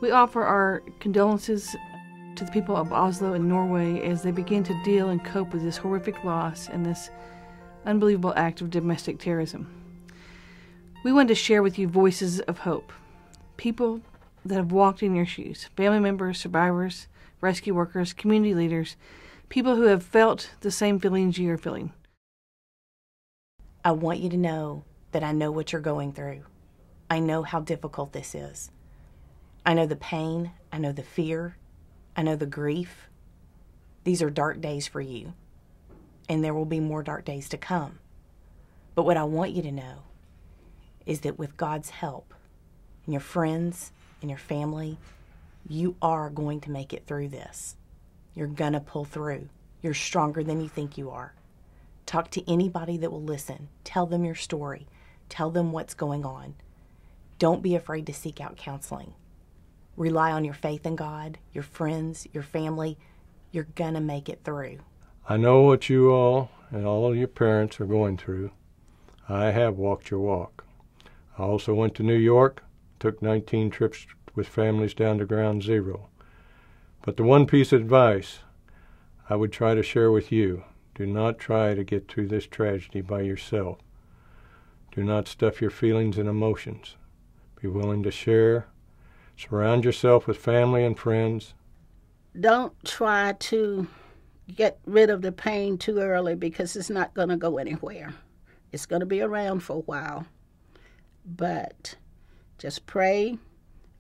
We offer our condolences to the people of Oslo and Norway as they begin to deal and cope with this horrific loss and this unbelievable act of domestic terrorism. We wanted to share with you voices of hope, people that have walked in your shoes, family members, survivors, rescue workers, community leaders, people who have felt the same feelings you are feeling. I want you to know that I know what you're going through. I know how difficult this is. I know the pain, I know the fear, I know the grief. These are dark days for you, and there will be more dark days to come. But what I want you to know is that with God's help, and your friends, and your family, you are going to make it through this. You're gonna pull through. You're stronger than you think you are. Talk to anybody that will listen. Tell them your story. Tell them what's going on. Don't be afraid to seek out counseling. Rely on your faith in God, your friends, your family. You're gonna make it through. I know what you all and all of your parents are going through. I have walked your walk. I also went to New York, took 19 trips with families down to Ground Zero. But the one piece of advice I would try to share with you, do not try to get through this tragedy by yourself. Do not stuff your feelings and emotions. Be willing to share. Surround yourself with family and friends. Don't try to get rid of the pain too early because it's not going to go anywhere. It's going to be around for a while. But just pray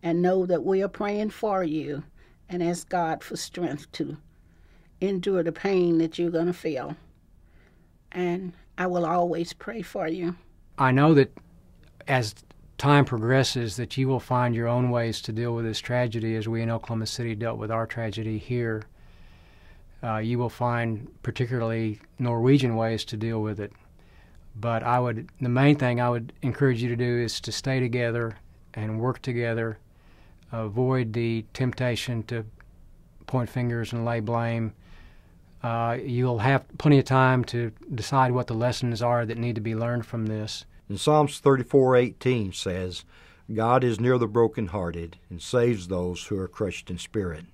and know that we are praying for you and ask God for strength to endure the pain that you're going to feel. And I will always pray for you. I know that as time progresses that you will find your own ways to deal with this tragedy as we in Oklahoma City dealt with our tragedy here. You will find particularly Norwegian ways to deal with it. But the main thing I would encourage you to do is to stay together and work together. Avoid the temptation to point fingers and lay blame. You'll have plenty of time to decide what the lessons are that need to be learned from this. And Psalms 34:18 says, God is near the brokenhearted and saves those who are crushed in spirit.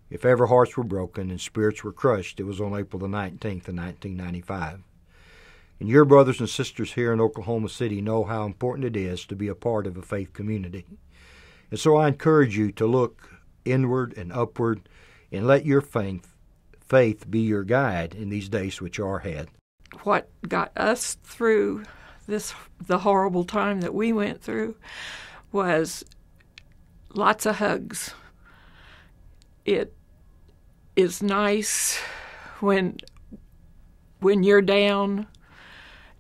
If ever hearts were broken and spirits were crushed, it was on April the 19th of 1995. And your brothers and sisters here in Oklahoma City know how important it is to be a part of a faith community. And so I encourage you to look inward and upward and let your faith be your guide in these days which are ahead. What got us through the horrible time that we went through was lots of hugs. It is nice when you're down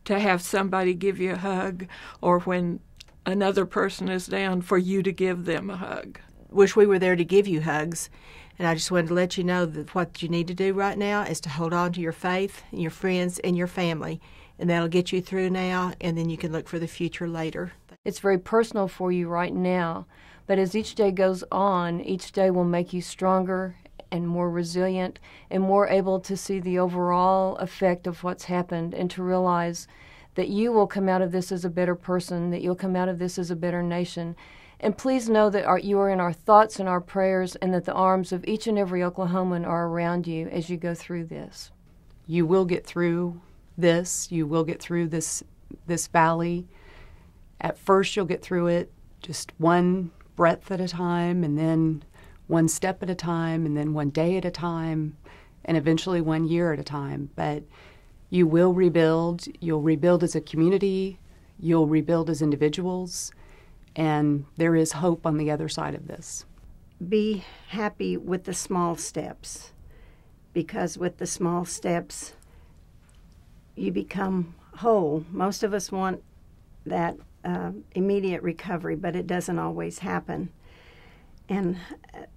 to have somebody give you a hug, or when another person is down for you to give them a hug. Wish we were there to give you hugs. And I just wanted to let you know that what you need to do right now is to hold on to your faith and your friends and your family. And that'll get you through now, and then you can look for the future later. It's very personal for you right now, but as each day goes on, each day will make you stronger and more resilient and more able to see the overall effect of what's happened and to realize that you will come out of this as a better person, that you'll come out of this as a better nation. And please know that you are in our thoughts and our prayers, and that the arms of each and every Oklahoman are around you as you go through this. You will get through this. You will get through this valley. At first you'll get through it just one breath at a time, and then one step at a time, and then one day at a time, and eventually 1 year at a time. But you will rebuild. You'll rebuild as a community. You'll rebuild as individuals. And there is hope on the other side of this. Be happy with the small steps, because with the small steps, you become whole. Most of us want that immediate recovery, but it doesn't always happen. And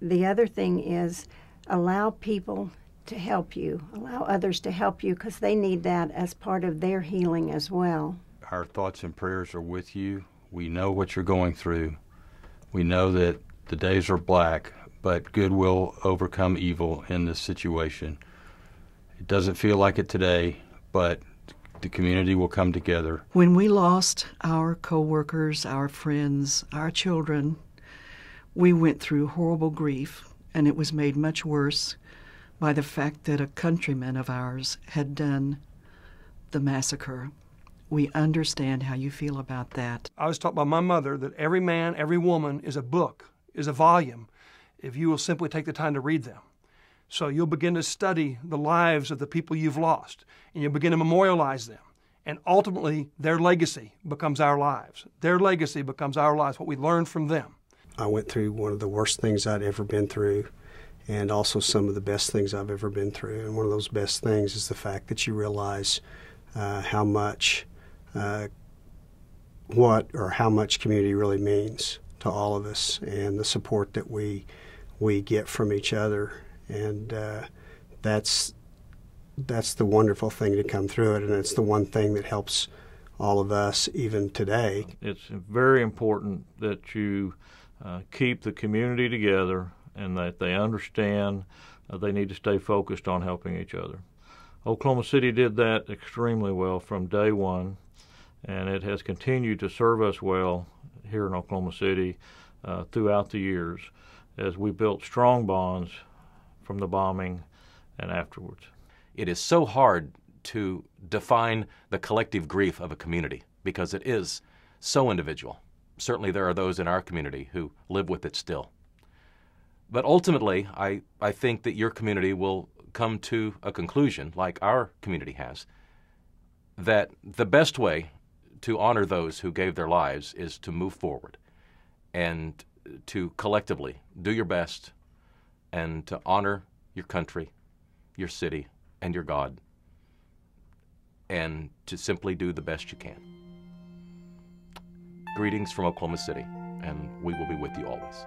the other thing is allow people to help you, allow others to help you, because they need that as part of their healing as well. Our thoughts and prayers are with you. We know what you're going through. We know that the days are black, but good will overcome evil in this situation. It doesn't feel like it today, but the community will come together. When we lost our co-workers, our friends, our children, We went through horrible grief, and it was made much worse by the fact that a countryman of ours had done the massacre. We understand how you feel about that. I was taught by my mother that every man, every woman is a book, is a volume, if you will simply take the time to read them. So you'll begin to study the lives of the people you've lost, and you'll begin to memorialize them. And ultimately, their legacy becomes our lives. Their legacy becomes our lives, what we learned from them. I went through one of the worst things I'd ever been through, and also some of the best things I've ever been through. And one of those best things is the fact that you realize how much how much community really means to all of us, and the support that we get from each other. And that's the wonderful thing to come through it, and it's the one thing that helps all of us even today. It's very important that you keep the community together and that they understand they need to stay focused on helping each other. Oklahoma City did that extremely well from day one, and it has continued to serve us well here in Oklahoma City throughout the years as we built strong bonds from the bombing and afterwards. It is so hard to define the collective grief of a community because it is so individual. Certainly there are those in our community who live with it still. But ultimately, I think that your community will come to a conclusion, like our community has, that the best way to honor those who gave their lives is to move forward and to collectively do your best and to honor your country, your city, and your God, and to simply do the best you can. Greetings from Oklahoma City, and we will be with you always.